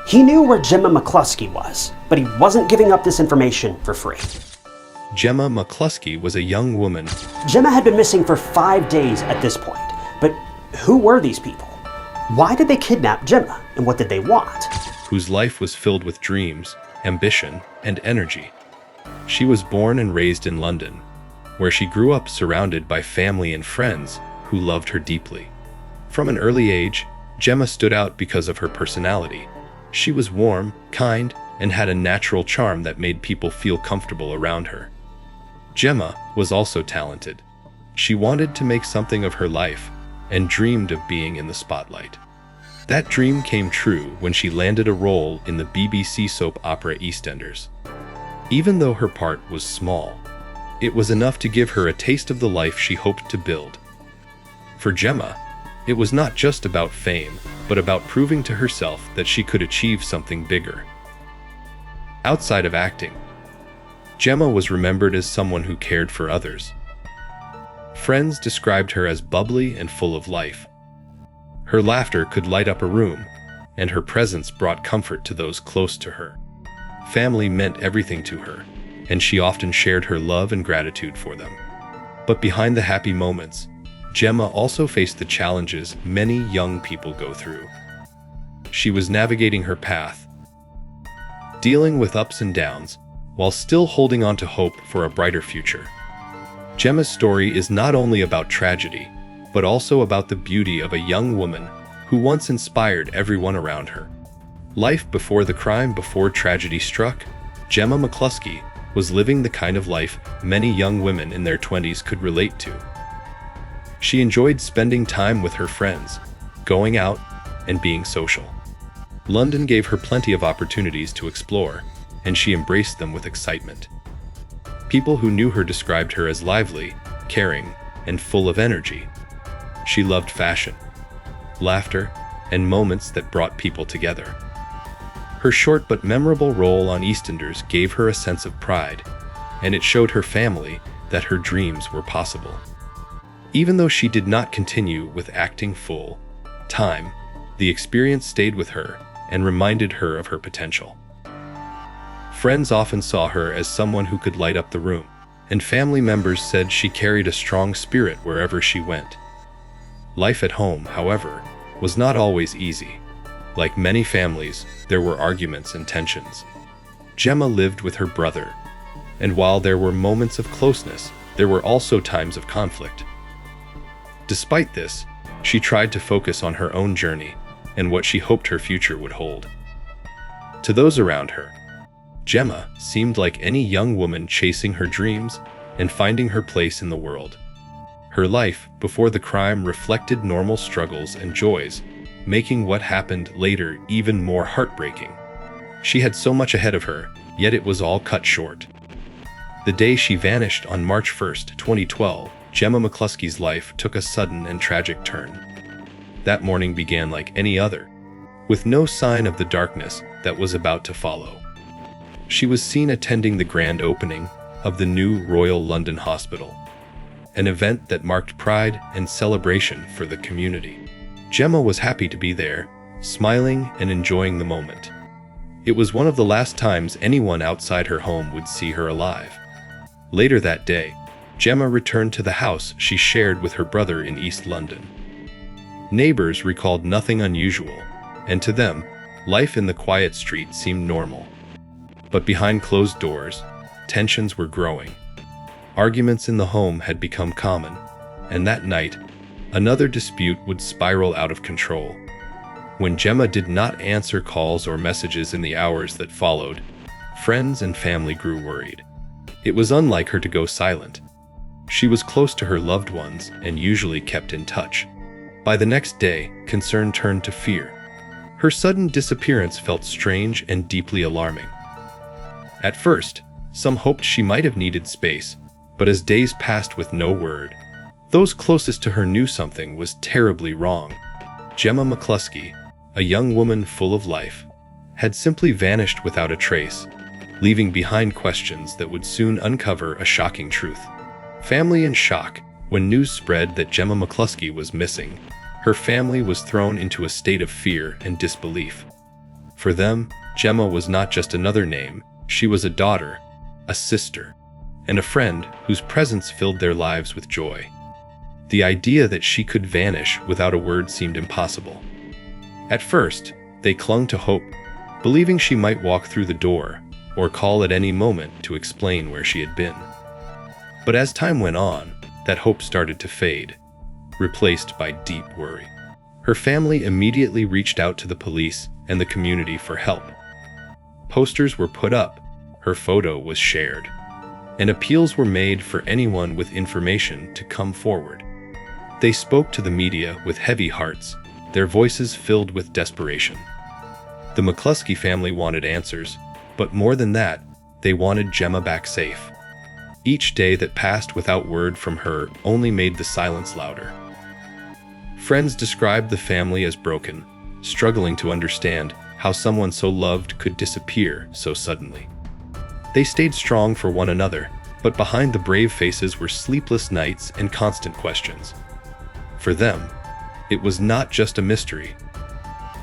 He knew where Gemma McCluskie was, but he wasn't giving up this information for free. Gemma McCluskie was a young woman. Gemma had been missing for 5 days at this point, but who were these people? Why did they kidnap Gemma, and what did they want? Whose life was filled with dreams, ambition, and energy. She was born and raised in London, where she grew up surrounded by family and friends who loved her deeply. From an early age, Gemma stood out because of her personality. She was warm, kind, and had a natural charm that made people feel comfortable around her. Gemma was also talented. She wanted to make something of her life and dreamed of being in the spotlight. That dream came true when she landed a role in the BBC soap opera EastEnders. Even though her part was small, it was enough to give her a taste of the life she hoped to build. For Gemma, it was not just about fame, but about proving to herself that she could achieve something bigger. Outside of acting, Gemma was remembered as someone who cared for others. Friends described her as bubbly and full of life. Her laughter could light up a room, and her presence brought comfort to those close to her. Family meant everything to her, and she often shared her love and gratitude for them. But behind the happy moments, Gemma also faced the challenges many young people go through. She was navigating her path, dealing with ups and downs, while still holding on to hope for a brighter future. Gemma's story is not only about tragedy, but also about the beauty of a young woman who once inspired everyone around her. Life before the crime, before tragedy struck, Gemma McCluskie was living the kind of life many young women in their 20s could relate to. She enjoyed spending time with her friends, going out, and being social. London gave her plenty of opportunities to explore, and she embraced them with excitement. People who knew her described her as lively, caring, and full of energy. She loved fashion, laughter, and moments that brought people together. Her short but memorable role on EastEnders gave her a sense of pride, and it showed her family that her dreams were possible. Even though she did not continue with acting full time, the experience stayed with her and reminded her of her potential. Friends often saw her as someone who could light up the room, and family members said she carried a strong spirit wherever she went. Life at home, however, was not always easy. Like many families, there were arguments and tensions. Gemma lived with her brother, and while there were moments of closeness, there were also times of conflict. Despite this, she tried to focus on her own journey and what she hoped her future would hold. To those around her, Gemma seemed like any young woman chasing her dreams and finding her place in the world. Her life before the crime reflected normal struggles and joys, making what happened later even more heartbreaking. She had so much ahead of her, yet it was all cut short. The day she vanished on March 1st, 2012, Gemma McCluskie's life took a sudden and tragic turn. That morning began like any other, with no sign of the darkness that was about to follow. She was seen attending the grand opening of the new Royal London Hospital, an event that marked pride and celebration for the community. Gemma was happy to be there, smiling and enjoying the moment. It was one of the last times anyone outside her home would see her alive. Later that day, Gemma returned to the house she shared with her brother in East London. Neighbors recalled nothing unusual, and to them, life in the quiet street seemed normal. But behind closed doors, tensions were growing. Arguments in the home had become common, and that night, another dispute would spiral out of control. When Gemma did not answer calls or messages in the hours that followed, friends and family grew worried. It was unlike her to go silent. She was close to her loved ones and usually kept in touch. By the next day, concern turned to fear. Her sudden disappearance felt strange and deeply alarming. At first, some hoped she might have needed space, but as days passed with no word, those closest to her knew something was terribly wrong. Gemma McCluskie, a young woman full of life, had simply vanished without a trace, leaving behind questions that would soon uncover a shocking truth. Family in shock when news spread that Gemma McCluskie was missing. Her family was thrown into a state of fear and disbelief. For them, Gemma was not just another name, she was a daughter, a sister, and a friend whose presence filled their lives with joy. The idea that she could vanish without a word seemed impossible. At first, they clung to hope, believing she might walk through the door or call at any moment to explain where she had been. But as time went on, that hope started to fade, replaced by deep worry. Her family immediately reached out to the police and the community for help. Posters were put up, her photo was shared, and appeals were made for anyone with information to come forward. They spoke to the media with heavy hearts, their voices filled with desperation. The McCluskie family wanted answers, but more than that, they wanted Gemma back safe. Each day that passed without word from her only made the silence louder. Friends described the family as broken, struggling to understand how someone so loved could disappear so suddenly. They stayed strong for one another, but behind the brave faces were sleepless nights and constant questions. For them, it was not just a mystery.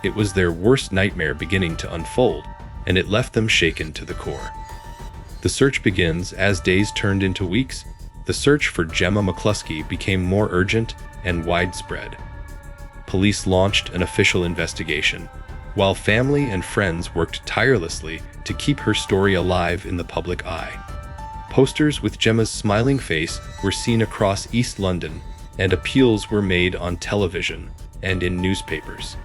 It was their worst nightmare beginning to unfold, and it left them shaken to the core. The search begins as days turned into weeks. The search for Gemma McCluskie became more urgent and widespread. Police launched an official investigation, while family and friends worked tirelessly to keep her story alive in the public eye. Posters with Gemma's smiling face were seen across East London, and appeals were made on television and in newspapers.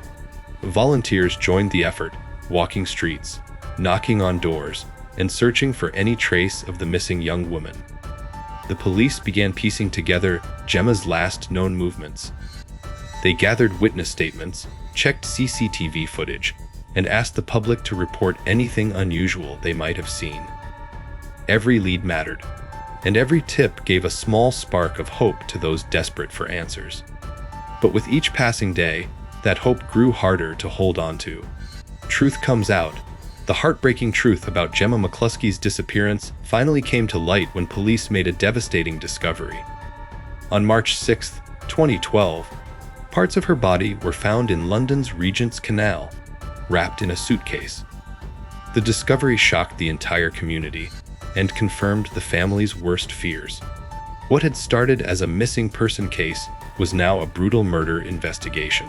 Volunteers joined the effort, walking streets, knocking on doors, and searching for any trace of the missing young woman. The police began piecing together Gemma's last known movements. They gathered witness statements, checked CCTV footage, and asked the public to report anything unusual they might have seen. Every lead mattered, and every tip gave a small spark of hope to those desperate for answers. But with each passing day, that hope grew harder to hold on to. Truth comes out. The heartbreaking truth about Gemma McCluskie's disappearance finally came to light when police made a devastating discovery. On March 6, 2012, parts of her body were found in London's Regent's Canal, wrapped in a suitcase. The discovery shocked the entire community and confirmed the family's worst fears. What had started as a missing person case was now a brutal murder investigation.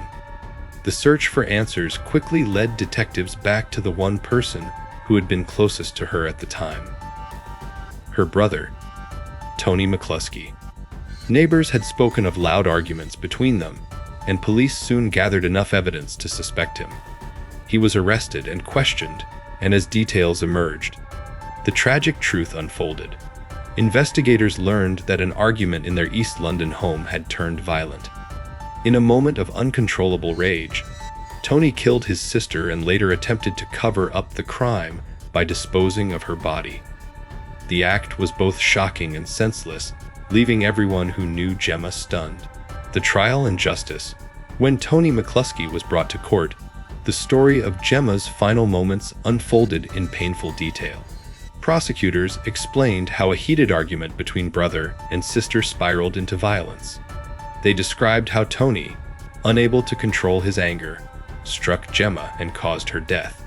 The search for answers quickly led detectives back to the one person who had been closest to her at the time: her brother, Tony McCluskie. Neighbors had spoken of loud arguments between them, and police soon gathered enough evidence to suspect him. He was arrested and questioned, and as details emerged, the tragic truth unfolded. Investigators learned that an argument in their East London home had turned violent. In a moment of uncontrollable rage, Tony killed his sister and later attempted to cover up the crime by disposing of her body. The act was both shocking and senseless, leaving everyone who knew Gemma stunned. The trial and justice. When Tony McCluskie was brought to court, the story of Gemma's final moments unfolded in painful detail. Prosecutors explained how a heated argument between brother and sister spiraled into violence. They described how Tony, unable to control his anger, struck Gemma and caused her death.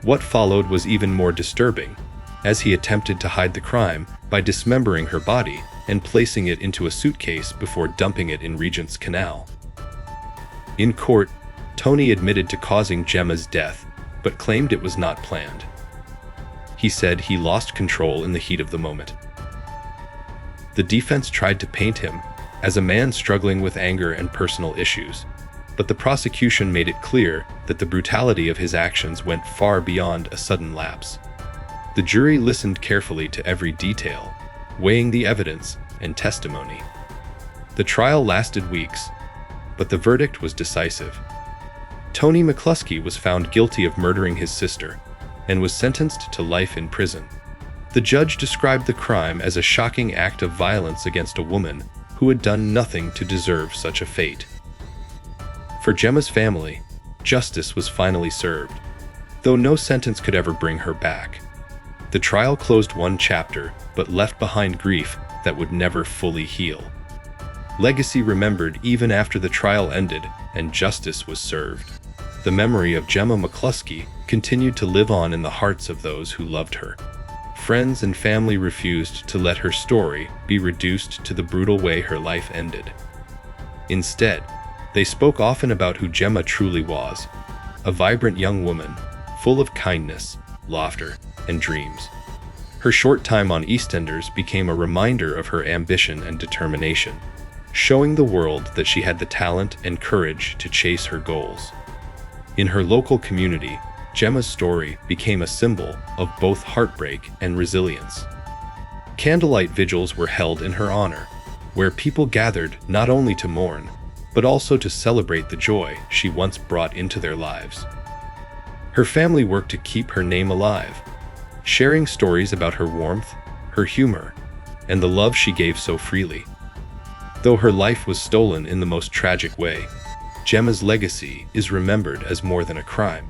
What followed was even more disturbing, as he attempted to hide the crime by dismembering her body and placing it into a suitcase before dumping it in Regent's Canal. In court, Tony admitted to causing Gemma's death, but claimed it was not planned. He said he lost control in the heat of the moment. The defense tried to paint him as a man struggling with anger and personal issues, but the prosecution made it clear that the brutality of his actions went far beyond a sudden lapse. The jury listened carefully to every detail, weighing the evidence and testimony. The trial lasted weeks, but the verdict was decisive. Tony McCluskie was found guilty of murdering his sister and was sentenced to life in prison. The judge described the crime as a shocking act of violence against a woman who had done nothing to deserve such a fate. For Gemma's family, justice was finally served, though no sentence could ever bring her back. The trial closed one chapter, but left behind grief that would never fully heal. Legacy remembered even after the trial ended and justice was served. The memory of Gemma McCluskie continued to live on in the hearts of those who loved her. Friends and family refused to let her story be reduced to the brutal way her life ended. Instead, they spoke often about who Gemma truly was, a vibrant young woman, full of kindness, laughter, and dreams. Her short time on EastEnders became a reminder of her ambition and determination, showing the world that she had the talent and courage to chase her goals. In her local community, Gemma's story became a symbol of both heartbreak and resilience. Candlelight vigils were held in her honor, where people gathered not only to mourn, but also to celebrate the joy she once brought into their lives. Her family worked to keep her name alive, sharing stories about her warmth, her humor, and the love she gave so freely. Though her life was stolen in the most tragic way, Gemma's legacy is remembered as more than a crime.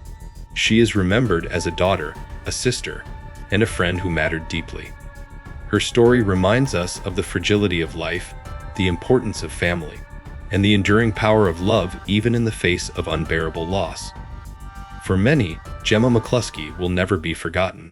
She is remembered as a daughter, a sister, and a friend who mattered deeply. Her story reminds us of the fragility of life, the importance of family, and the enduring power of love even in the face of unbearable loss. For many, Gemma McCluskie will never be forgotten.